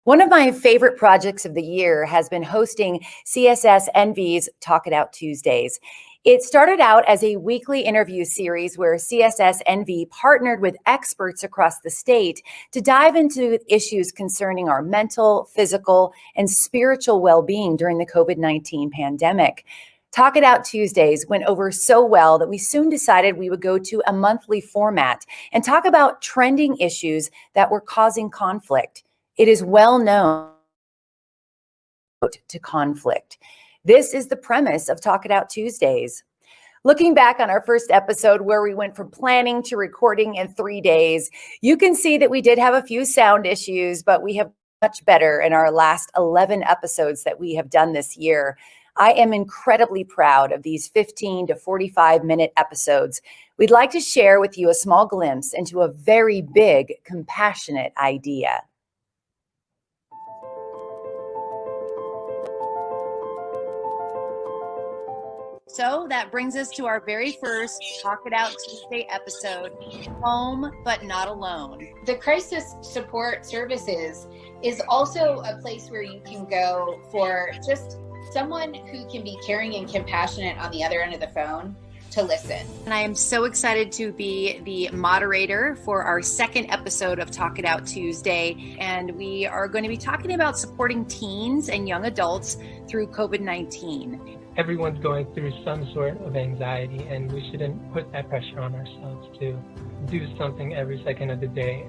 One of my favorite projects of the year has been hosting CSS Envy's Talk It Out Tuesdays. It started out as a weekly interview series where CSS Envy partnered with experts across the state to dive into issues concerning our mental, physical, and spiritual well-being during the COVID-19 pandemic. Talk It Out Tuesdays went over so well that we soon decided we would go to a monthly format and talk about trending issues that were causing conflict. It is well known to conflict. This is the premise of Talk It Out Tuesdays. Looking back on our first episode where we went from planning to recording in 3 days, you can see that we did have a few sound issues, but we have much better in our last 11 episodes that we have done this year. I am incredibly proud of these 15 to 45-minute episodes. We'd like to share with you a small glimpse into a very big, compassionate idea. So that brings us to our very first Talk It Out Tuesday episode, Home But Not Alone. The crisis support services is also a place where you can go for just someone who can be caring and compassionate on the other end of the phone to listen. And I am so excited to be the moderator for our second episode of Talk It Out Tuesday. And we are going to be talking about supporting teens and young adults through COVID-19. Everyone's going through some sort of anxiety, and we shouldn't put that pressure on ourselves to do something every second of the day.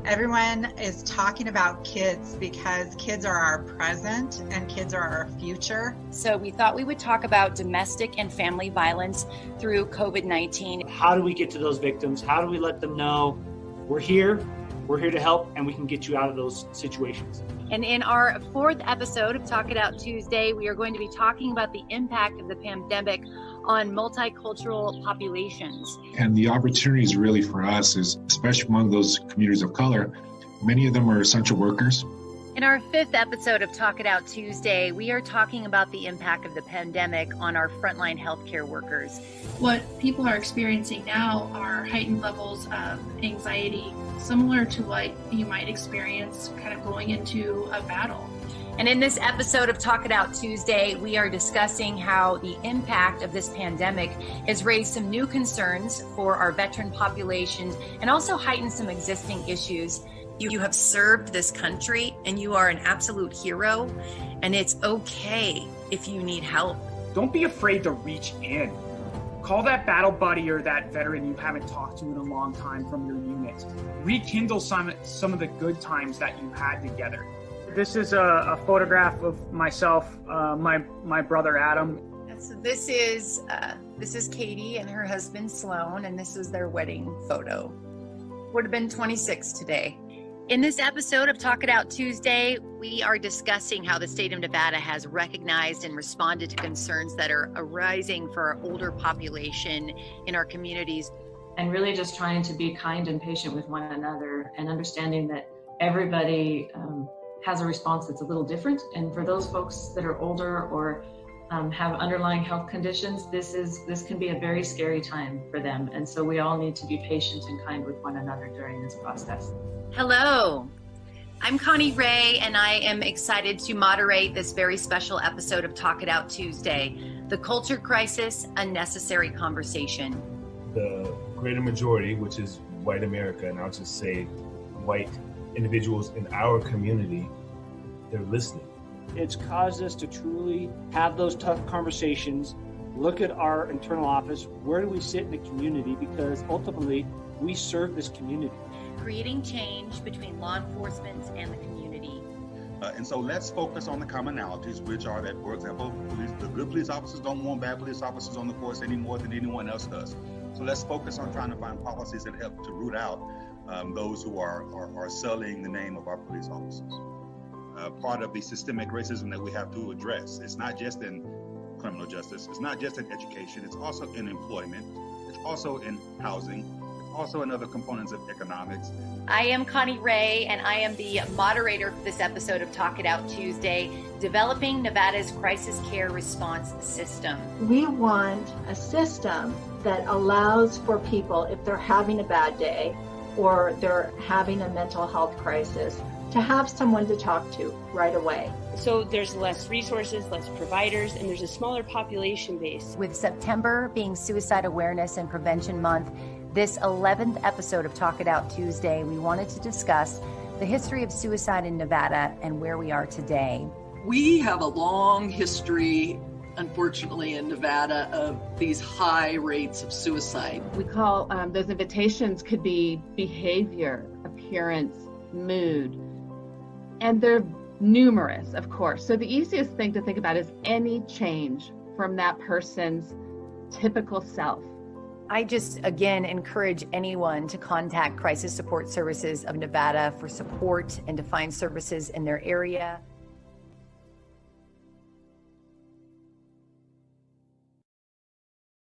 Everyone is talking about kids because kids are our present and kids are our future. So we thought we would talk about domestic and family violence through COVID-19. How do we get to those victims? How do we let them know we're here to help, and we can get you out of those situations? And in our fourth episode of Talk It Out Tuesday, we are going to be talking about the impact of the pandemic on multicultural populations. And the opportunities really for us is, especially among those communities of color, many of them are essential workers. In our fifth episode of Talk It Out Tuesday, we are talking about the impact of the pandemic on our frontline healthcare workers. What people are experiencing now are heightened levels of anxiety, similar to what you might experience kind of going into a battle. And in this episode of Talk It Out Tuesday, we are discussing how the impact of this pandemic has raised some new concerns for our veteran population and also heightened some existing issues. You have served this country and you are an absolute hero, and it's okay if you need help. Don't be afraid to reach in. Call that battle buddy or that veteran you haven't talked to in a long time from your unit. Rekindle some of the good times that you had together. This is a photograph of myself, my brother Adam. So this is Katie and her husband Sloan, and this is their wedding photo. Would have been 26 today. In this episode of Talk It Out Tuesday, we are discussing how the state of Nevada has recognized and responded to concerns that are arising for our older population in our communities. And really just trying to be kind and patient with one another and understanding that everybody has a response that's a little different. And for those folks that are older or have underlying health conditions, this can be a very scary time for them. And so we all need to be patient and kind with one another during this process. Hello, I'm Connie Wray, and I am excited to moderate this very special episode of Talk It Out Tuesday, the culture crisis, a necessary conversation. The greater majority, which is white America, and I'll just say white individuals in our community, they're listening. It's caused us to truly have those tough conversations, look at our internal office, where do we sit in the community, because ultimately we serve this community. Creating change between law enforcement and the community. And so let's focus on the commonalities, which are that, for example, the good police officers don't want bad police officers on the force any more than anyone else does. So let's focus on trying to find policies that help to root out those who are sullying the name of our police officers. Part of the systemic racism that we have to address. It's not just in criminal justice, it's not just in education, it's also in employment, it's also in housing, also in other components of economics. I am Connie Wray, and I am the moderator for this episode of Talk It Out Tuesday, developing Nevada's crisis care response system. We want a system that allows for people, if they're having a bad day or they're having a mental health crisis, to have someone to talk to right away. So there's less resources, less providers, and there's a smaller population base. With September being Suicide Awareness and Prevention Month, this 11th episode of Talk It Out Tuesday, we wanted to discuss the history of suicide in Nevada and where we are today. We have a long history, unfortunately, in Nevada of these high rates of suicide. We call those invitations could be behavior, appearance, mood, and they're numerous, of course. So the easiest thing to think about is any change from that person's typical self. I just, again, encourage anyone to contact Crisis Support Services of Nevada for support and to find services in their area.